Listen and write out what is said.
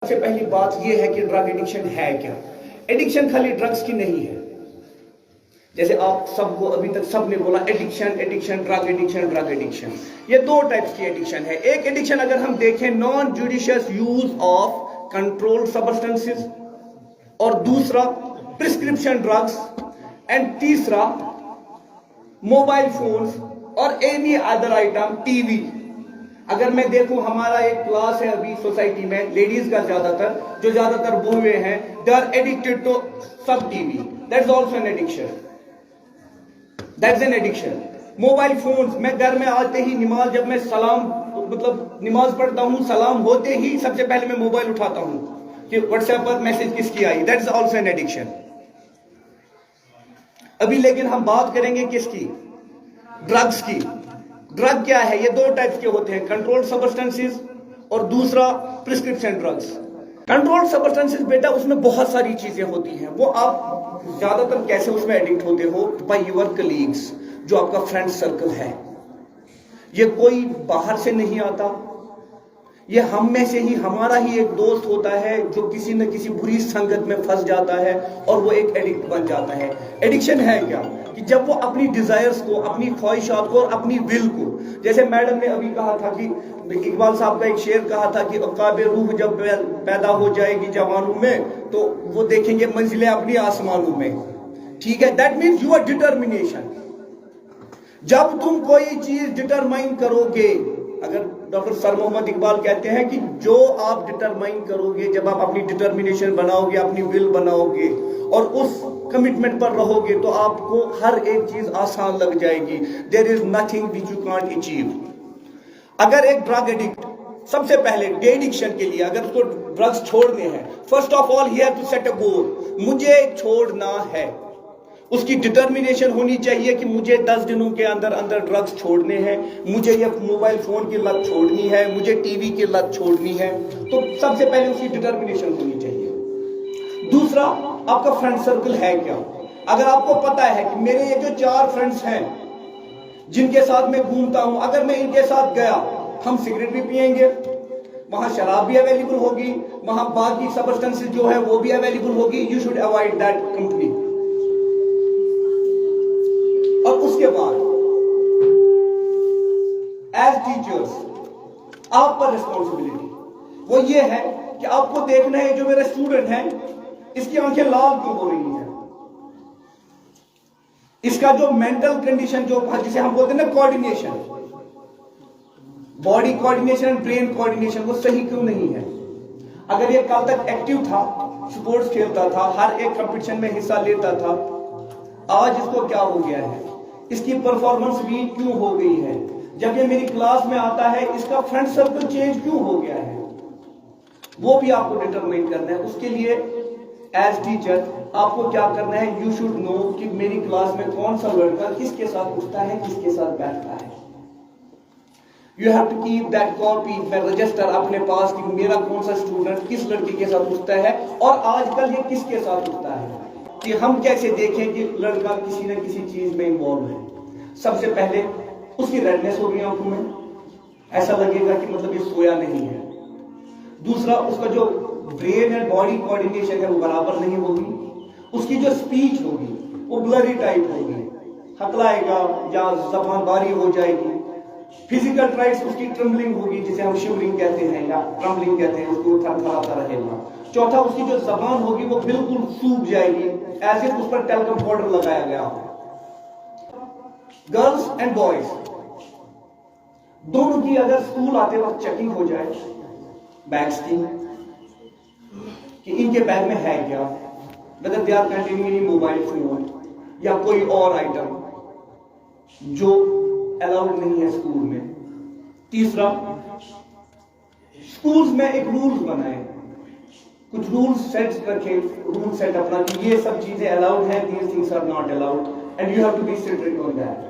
सबसे पहली बात यह है कि ड्रग एडिक्शन है क्या। एडिक्शन खाली ड्रग्स की नहीं है। जैसे आप सबको अभी तक सबने बोला addiction addiction drug addiction drug addiction. ये दो टाइप्स की एडिक्शन है। एक एडिक्शन अगर हम देखें non judicious use of controlled substances, और दूसरा प्रिस्क्रिप्शन ड्रग्स, एंड तीसरा मोबाइल फोन्स और एनी अदर आइटम टीवी। अगर मैं देखूं हमारा एक क्लास है अभी सोसाइटी में लेडीज का ज्यादातर बुढ़े हैं, दे आर एडिक्टेड टू सब TV. That's also an addiction. That's an addiction. Mobile phones, मैं घर में आते ही नमाज, जब मैं नमाज पढ़ता हूं, सलाम होते ही सबसे पहले मैं मोबाइल उठाता हूं कि व्हाट्सएप पर मैसेज किसकी आई। That's also an addiction. अभी लेकिन हम बात करेंगे किसकी? ड्रग्स की। ड्रग क्या है? ये दो टाइप्स के होते हैं, कंट्रोल्ड सब्सटेंसेस और दूसरा प्रिस्क्रिप्शन ड्रग्स। कंट्रोल्ड सब्सटेंसेस बेटा उसमें बहुत सारी चीजें होती हैं। वो आप ज्यादातर कैसे उसमें एडिक्ट होते हो? बाय योर कलीग्स, जो आपका फ्रेंड सर्कल है। ये कोई बाहर से नहीं आता, ये हम में से ही, हमारा ही एक दोस्त होता है जो किसी न किसी बुरी संगत में फंस जाता है और वो एक एडिक्ट बन जाता है। एडिक्शन है क्या? कि जब वो अपनी डिजायर्स को, अपनी ख्वाहिशात को और अपनी विल को, जैसे मैडम ने अभी कहा था कि इकबाल साहब का एक शेर कहा था कि अकाबे रूह जब पैदा हो जाएगी जवानों में तो वो देखेंगे मंजिलें अपनी आसमानों में। ठीक है, दैट मीन्स यूर डिटर्मिनेशन। जब तुम कोई चीज डिटरमाइन करोगे, अगर डॉक्टर सर मोहम्मद इकबाल कहते हैं कि जो आप डिटरमाइन करोगे, जब आप अपनी डिटर्मिनेशन बनाओगे, अपनी विल बनाओगे और उस कमिटमेंट पर रहोगे, तो आपको हर एक चीज आसान लग जाएगी। There is nothing which you can't achieve. अगर एक ड्रग एडिक्ट, सबसे पहले एडिक्शन के लिए अगर उसको ड्रग्स छोड़ने हैं, first of all he have to set a goal. मुझे छोड़ना है। उसकी डिटर्मिनेशन होनी चाहिए कि मुझे 10 दिनों के अंदर अंदर ड्रग्स छोड़ने हैं, मुझे ये मोबाइल फोन की लत छोड़नी है, मुझे टीवी की लत छोड़नी है। तो सबसे पहले उसकी डिटर्मिनेशन होनी चाहिए। दूसरा, आपका फ्रेंड सर्कल है क्या? अगर आपको पता है कि मेरे ये जो 4 फ्रेंड्स हैं जिनके साथ मैं घूमता हूं, अगर मैं इनके साथ गया, हम सिगरेट भी पिएंगे, वहां शराब भी अवेलेबल होगी, वहां बाकी सब्सटेंसेस जो है वो भी अवेलेबल होगी। You should avoid that company. और उसके बाद एज टीचर्स आप पर रिस्पॉन्सिबिलिटी वो ये है कि आपको देखना है जो मेरे स्टूडेंट हैं इसकी आंखें लाल क्यों हो रही हैं, इसका जो मेंटल कंडीशन, जो जिसे हम बोलते हैं ना coordination, body coordination and brain coordination, वो सही क्यों नहीं है। अगर ये कल तक एक्टिव था, स्पोर्ट्स खेलता था, हर एक कंपटीशन में हिस्सा लेता था, आज इसको क्या हो गया है? इसकी परफॉर्मेंस वीक क्यों हो गई है? जब ये मेरी क्लास में आता है इसका फ्रेंड सर्कल चेंज क्यों हो गया है? वो भी आपको डिटरमाइन करना है। उसके लिए एज टीचर आपको क्या करना है? यू शुड नो कि मेरी क्लास में कौन सा लड़का किसके साथ उठता है, किसके साथ बैठता है। You have to keep that copy में रजिस्टर अपने पास कि मेरा कौन सा स्टूडेंट किस लड़की के साथ उठता है और आजकल ये किसके साथ उठता है, कि हम कैसे देखें कि लड़का किसी न किसी चीज में इन्वॉल्व है। सबसे पहले उसकी रेडनेस होगी आंखों में, ऐसा लगेगा कि मतलब ये सोया नहीं है। दूसरा, उसका जो ब्रेन एंड बॉडी कोऑर्डिनेशन है वो बराबर नहीं होगी। उसकी जो स्पीच होगी वो ब्लरी टाइप होगी, हकलाएगा या जबान बारी हो जाएगी। फिजिकल ट्राइट्स, उसकी ट्रम्बलिंग होगी, जिसे हम शिवरिंग कहते हैं या ट्रम्बलिंग कहते हैं, उसको थरथराता रहेगा। चौथा, उसकी जो जबान होगी वो बिल्कुल सूख जाएगी, ऐसे उस पर टेल्कम पाउडर लगाया गया हो। गर्ल्स एंड बॉयज दोनों की अगर स्कूल आते वक्त चेकिंग हो जाए बैग्स की, कि इनके बैग में है क्या, whether they are containing any mobile phone या कोई और आइटम जो अलाउड नहीं है स्कूल में। तीसरा, स्कूल्स में एक रूल्स बनाए, कुछ रूल्स सेट रखे, रूल सेट अपना कि ये सब चीजें अलाउड हैं, these things are not allowed and you have to be strict on that.